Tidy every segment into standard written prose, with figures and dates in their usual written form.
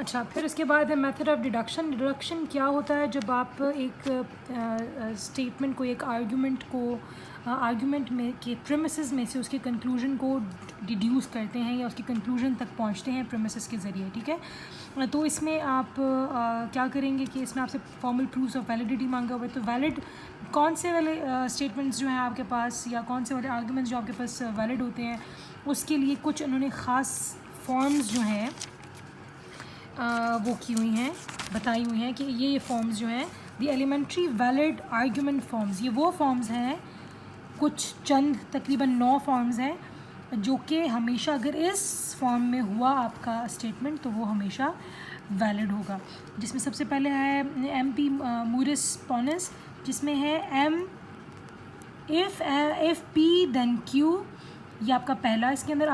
अच्छा, फिर उसके बाद है मेथड ऑफ डिडक्शन। डिडक्शन क्या होता है? जब आप एक स्टेटमेंट को, एक आर्ग्यूमेंट में के प्रेमिसेस में से उसके कंक्लूजन को डिड्यूस करते हैं या उसके कंक्लूजन तक पहुंचते हैं प्रेमिसेस के ज़रिए, ठीक है। तो इसमें आप क्या करेंगे कि इसमें आपसे फॉर्मल प्रूफ्स ऑफ वैलिडिटी मांगा हुआ है। तो वैलिड कौन से वाले स्टेटमेंट्स जो हैं आपके पास, या कौन से वाले आर्ग्यूमेंट्स जो आपके पास वैलिड होते हैं, उसके लिए कुछ उन्होंने ख़ास फॉर्म्स जो हैं वो की हुई हैं, बताई हुई हैं कि ये फॉर्म्स जो हैं the elementary valid argument forms, ये वो फॉर्म्स हैं, कुछ चंद तकरीबन 9 फॉर्म्स हैं जो कि हमेशा अगर इस फॉर्म में हुआ आपका स्टेटमेंट तो वो हमेशा वैलिड होगा। जिसमें सबसे पहले है एम पी मूरिस पोनस, जिसमें है M if P then Q, ये आपका पहला इसके अंदर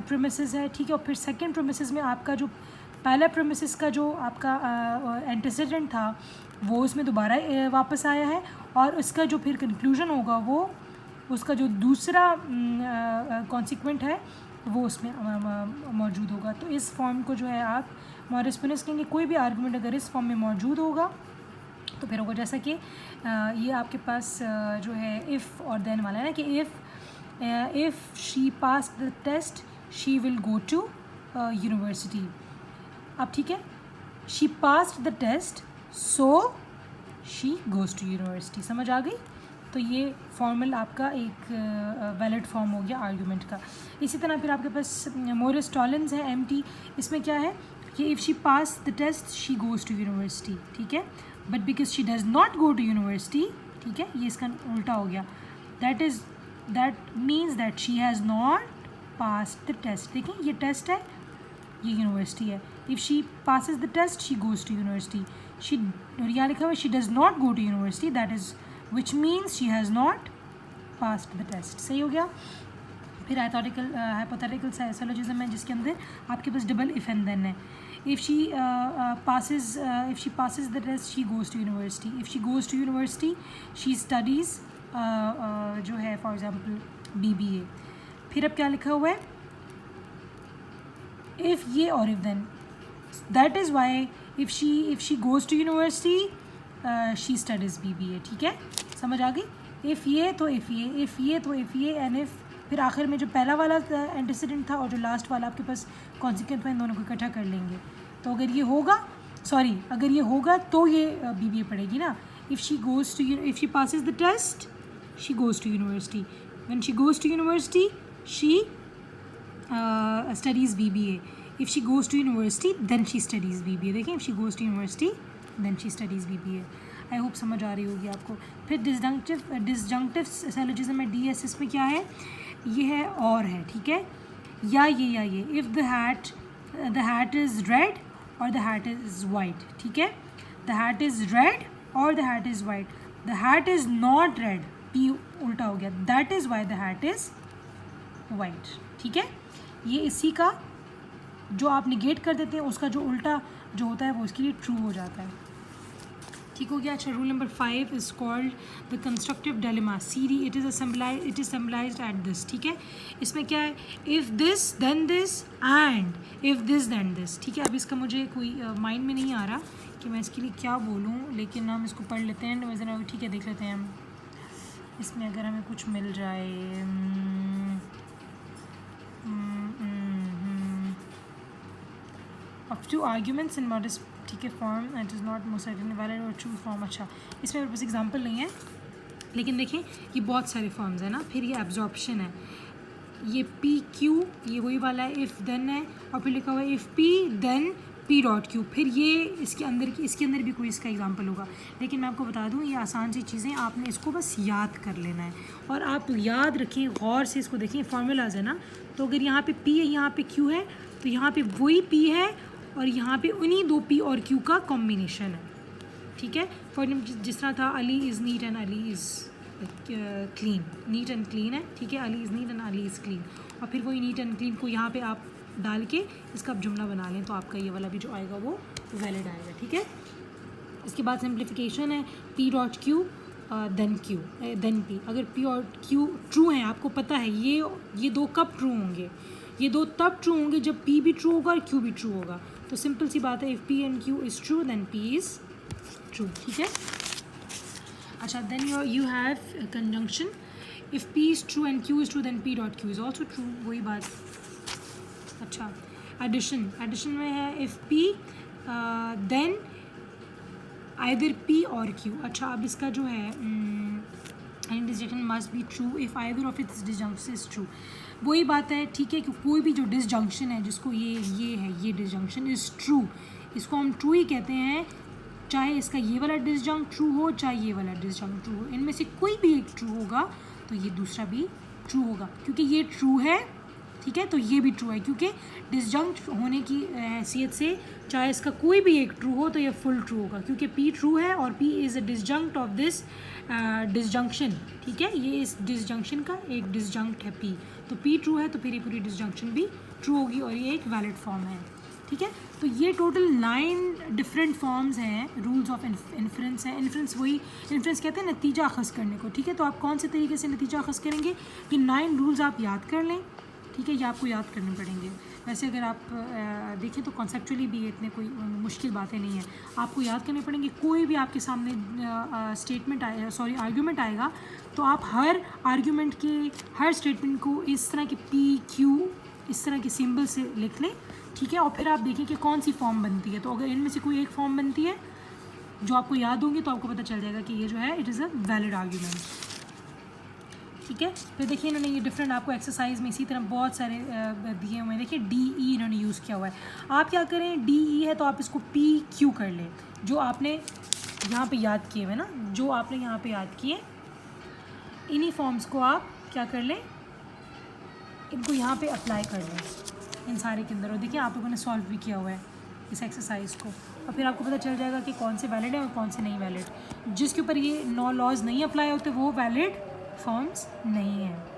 प्रेमिसेस है, ठीक है। और फिर सेकंड प्रेमिसेस में आपका जो पहला प्रेमिसेस का जो आपका एंटीसीडेंट था वो इसमें दोबारा वापस आया है, और उसका जो फिर कंक्लूजन होगा वो उसका जो दूसरा कॉन्सिक्वेंट है वो उसमें मौजूद होगा। तो इस फॉर्म को जो है आप मॉरिस पोनस कहेंगे। कोई भी आर्गूमेंट अगर इस फॉर्म में मौजूद होगा तो फिर होगा जैसा कि ये आपके पास जो है इफ़ और देन वाला है ना, कि if she pass the test she will go to university. अब ठीक है, she passed the test so she goes to university, समझ आ गई। तो ये फॉर्मल आपका एक वैलिड फॉर्म हो गया आर्गूमेंट का। इसी तरह फिर आपके पास मोरिस टॉलेंस है एम.टी. इसमें क्या है कि if she pass the test she goes to university, ठीक है। But because she does not go to university, ठीक है, ये इसका उल्टा हो गया। That means that she has not pass the test. देखें ये टेस्ट है, ये यूनिवर्सिटी है। If she passes the test she goes to university. She, और यहाँ लिखा हुआ she does not go to university, that is which means she has not passed the test. सही हो गया। फिर हाइपोथेटिकल साइकोलॉजिज्म है, जिसके अंदर आपके पास डबल इफ एंड देन है। If she passes the test she goes to university. If she goes to university she studies जो है फॉर एग्जांपल BBA। फिर अब क्या लिखा हुआ है, इफ़ ये और if then, that is why if she goes to university she studies BBA, ठीक है, समझ आ गई। इफ़ ये तो इफ़ ये, इफ़ ये तो इफ़ ये, एंड इफ़ फिर आखिर में जो पहला वाला एंटीसीडेंट था और जो लास्ट वाला आपके पास कॉन्सिक्वेंट था, इन दोनों को इकट्ठा कर लेंगे। तो अगर ये होगा, सॉरी अगर ये होगा तो ये BBA पड़ेगी ना। If she passes the test she goes to university, when she goes to university she studies BBA. If she goes to university then she studies BBA। देखें, if she goes to university then she studies BBA। I hope समझ आ रही होगी आपको। फिर डिसजंक्टिव syllogism में DSS में क्या है, ये है और है, ठीक है, या ये if the hat is red और द हैट इज़ वाइट, ठीक है। द हैट इज़ रेड और the hat is white. The hat is not red, P उल्टा हो गया, that is why the hat is white, ठीक है। ये इसी का जो आप निगेट कर देते हैं उसका जो उल्टा जो होता है वो इसके लिए ट्रू हो जाता है, ठीक हो गया। अच्छा, rule number 5 is called the constructive dilemma. CD it is symbolized at this, ठीक है। इसमें क्या है, if this then this and if this then this, ठीक है। अब इसका मुझे कोई माइंड में नहीं आ रहा कि मैं इसके लिए क्या बोलूँ, लेकिन हम इसको पढ़ लेते हैं, ठीक है, देख लेते हैं हम इसमें अगर हमें कुछ मिल जाए। Of two arguments in modern, ठीक है, form and is not most certain valid और ट्रू फॉर्म। अच्छा, इसमें मेरे पास एग्जांपल नहीं है, लेकिन देखें ये बहुत सारे फॉर्म्स हैं ना। फिर ये एब्जॉर्प्शन है, ये PQ, ये वही वाला है, इफ़ देन है, और फिर लिखा हुआ है इफ़ P देन P.Q। फिर ये इसके अंदर भी कोई इसका एग्जांपल होगा, लेकिन मैं आपको बता दूं ये आसान सी चीज़ें, आपने इसको बस याद कर लेना है। और आप याद रखें, गौर से इसको देखें, फार्मूलाज है ना। तो अगर यहाँ पे P है, यहाँ पे Q है, तो यहाँ पे वही P है और यहाँ पे उन्हीं 2 P और Q का कॉम्बिनेशन है, ठीक है। फॉर जिस तरह था Ali is neat and Ali is clean, neat and clean है, ठीक है, Ali is neat and Ali is clean. और फिर वही नीट एंड क्लीन को यहाँ पे आप डाल के इसका आप जुमला बना लें, तो आपका ये वाला भी जो आएगा वो वैलिड आएगा, ठीक है। इसके बाद सिंप्लीफिकेशन है P.Q देन P। अगर P और Q ट्रू हैं, आपको पता है ये 2 कब ट्रू होंगे, ये 2 तब ट्रू होंगे जब P भी ट्रू होगा और Q भी ट्रू होगा। तो सिंपल सी बात है, if P and Q is true then P is true, ठीक है। अच्छा, then you have conjunction, if P is true and Q is true then P dot Q is also true, वही बात। अच्छा, एडिशन, एडिशन में है if P then either P or Q. अच्छा, अब इसका जो है and disjunction must be true if either of its disjunction is true, वही बात है, ठीक है, कि कोई भी जो डिसजंक्शन है जिसको ये है, ये डिसजंक्शन इज़ ट्रू, इसको हम ट्रू ही कहते हैं, चाहे इसका ये वाला डिसजंक्ट ट्रू हो, चाहे ये वाला डिसजंक्ट ट्रू हो, इनमें से कोई भी एक ट्रू होगा तो ये दूसरा भी ट्रू होगा, क्योंकि ये ट्रू है, ठीक है, तो ये भी ट्रू है, क्योंकि डिसजंक्ट होने की हैसियत से चाहे इसका कोई भी एक ट्रू हो तो ये फुल ट्रू होगा, क्योंकि पी ट्रू है और P is a disjunct of this disjunction, ठीक है, ये इस डिसजंक्शन का एक डिसजंक्ट है पी, तो पी ट्रू है तो फिर ये पूरी डिसजंक्शन भी ट्रू होगी और ये एक वैलिड फॉर्म है, ठीक है। तो ये टोटल 9 डिफरेंट फॉर्म्स हैं रूल्स ऑफ इन्फ्रेंस है। इन्फ्रेंस वही इन्फ्रेंस कहते हैं नतीजा अखज़ करने को, ठीक है। तो आप कौन से तरीके से नतीजा अखज़ करेंगे, ये 9 रूल्स आप याद कर लें, ठीक है, ये आपको याद करने पड़ेंगे। वैसे अगर आप देखें तो कॉन्सेप्चुअली भी इतने कोई मुश्किल बातें नहीं हैं, आपको याद करने पड़ेंगे। कोई भी आपके सामने स्टेटमेंट आर्ग्यूमेंट आएगा तो आप हर आर्ग्यूमेंट के हर स्टेटमेंट को इस तरह के पी क्यू इस तरह के सिंबल से लिख लें, ठीक है, और फिर आप देखिए कि कौन सी फॉर्म बनती है। तो अगर इनमें से कोई एक फॉर्म बनती है जो आपको याद होंगी तो आपको पता चल जाएगा कि ये जो है it is a valid argument, ठीक है। फिर देखिए इन्होंने ये डिफरेंट आपको एक्सरसाइज में इसी तरह बहुत सारे दिए हुए हैं। देखिए DE इन्होंने यूज़ किया हुआ है। आप क्या करें, DE है तो आप इसको PQ कर लें, जो आपने यहाँ पे याद किए हुए ना, जो आपने यहाँ पे याद किए, इन्हीं फॉर्म्स को आप क्या कर लें, इनको यहाँ पे अप्लाई कर लें इन सारे के अंदर। और देखिए आप लोगों ने सॉल्व भी किया हुआ है इस एक्सरसाइज को, और फिर आपको पता चल जाएगा कि कौन से वैलिड है और कौन से नहीं वैलिड। जिसके ऊपर ये 9 लॉज नहीं अप्लाई होते वो वैलिड फॉर्म्स नहीं हैं।